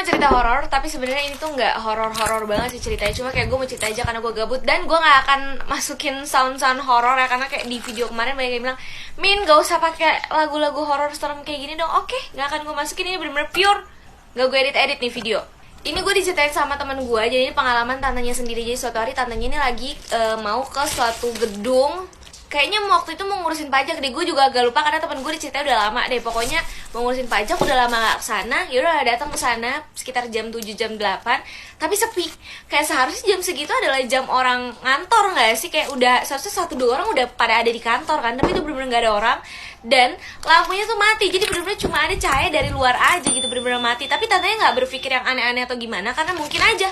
mau cerita horor, tapi sebenarnya ini tuh nggak horor-horor banget sih ceritanya. Cuma kayak gue mau cerita aja karena gue gabut. Dan gue nggak akan masukin sound-sound horor ya, karena kayak di video kemarin banyak yang bilang, Min gak usah pakai lagu-lagu horor serem kayak gini dong. Oke, nggak akan gue masukin, ini bener-bener pure. Gak gue edit-edit nih video. Ini gue diceritain sama temen gue, jadi ini pengalaman tantenya sendiri. Jadi suatu hari tantenya ini lagi mau ke suatu gedung. Kayaknya waktu itu mau ngurusin pajak deh, gue juga agak lupa karena temen gue diceritain udah lama deh. Pokoknya mau ngurusin pajak udah lama gak kesana. Yaudah datang ke sana sekitar jam 7 jam 8, tapi sepi. Kayak seharusnya jam segitu adalah jam orang ngantor gak sih? Kayak udah seharusnya 1-2 orang udah pada ada di kantor kan, tapi itu bener-bener gak ada orang. Dan lampunya tuh mati, jadi bener-bener cuma ada cahaya dari luar aja gitu, bener-bener mati. Tapi tantenya gak berpikir yang aneh-aneh atau gimana, karena mungkin aja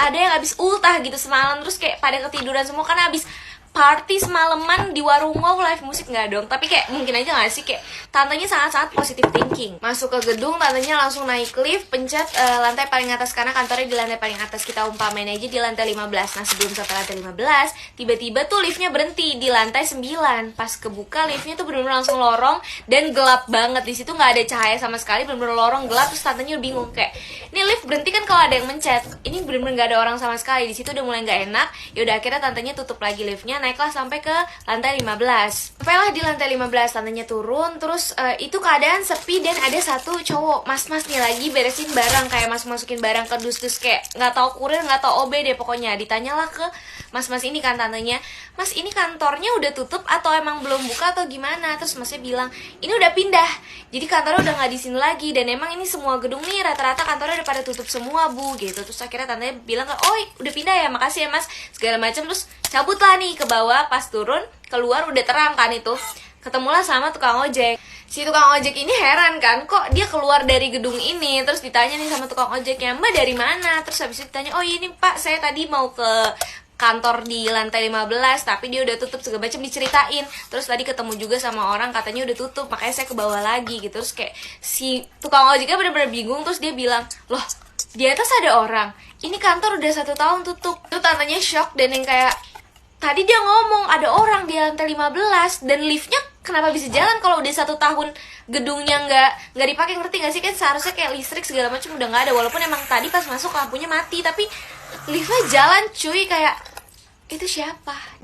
ada yang habis ultah gitu semalam, terus kayak pada ketiduran semua karena habis party semalaman di warung wow, live musik nggak dong. Tapi kayak mungkin aja nggak sih, kayak tantenya sangat-sangat positive thinking. Masuk ke gedung, tantenya langsung naik lift, pencet lantai paling atas karena kantornya di lantai paling atas. Kita umpamain aja di lantai 15. Nah sebelum sampai lantai 15, tiba-tiba tuh liftnya berhenti di lantai 9. Pas kebuka liftnya tuh bener-bener langsung lorong dan gelap banget. Di situ nggak ada cahaya sama sekali, bener-bener lorong gelap. Terus tantenya bingung kayak, ini lift berhenti kan kalau ada yang mencet, ini bener-bener nggak ada orang sama sekali. Di situ udah mulai nggak enak. Yaudah akhirnya tantenya tutup lagi liftnya, naiklah sampai ke lantai 15. Sampailah di lantai 15, tantenya turun. Terus itu keadaan sepi dan ada satu cowok mas-mas nih lagi beresin barang, kayak masukin barang ke dus-dus, kayak nggak tahu kurir nggak tahu OB deh pokoknya. Ditanyalah ke mas-mas ini kan tantenya, Mas ini kantornya udah tutup atau emang belum buka atau gimana? Terus masnya bilang ini udah pindah, jadi kantornya udah nggak di sini lagi, dan emang ini semua gedung nih rata-rata kantornya udah pada tutup semua bu gitu. Terus akhirnya tantenya bilang, oh udah pindah ya, makasih ya mas segala macam. Terus cabutlah nih ke bawah. Pas turun keluar udah terang kan, itu ketemulah sama tukang ojek. Si tukang ojek ini heran kan, kok dia keluar dari gedung ini. Terus ditanya nih sama tukang ojeknya, Mbak dari mana? Terus habis itu ditanya, oh ini pak saya tadi mau ke kantor di lantai 15 tapi dia udah tutup, segala macam diceritain. Terus tadi ketemu juga sama orang katanya udah tutup, makanya saya ke bawah lagi gitu. Terus kayak si tukang ojeknya bener-bener bingung. Terus dia bilang, loh di atas ada orang, ini kantor udah 1 tahun tutup. Itu tantenya shock dan yang kayak, tadi dia ngomong ada orang di lantai 15 dan liftnya kenapa bisa jalan kalau udah 1 tahun gedungnya nggak dipakai, ngerti nggak sih? Kan seharusnya kayak listrik segala macam udah nggak ada, walaupun emang tadi pas masuk lampunya mati, tapi liftnya jalan cuy. Kayak itu siapa?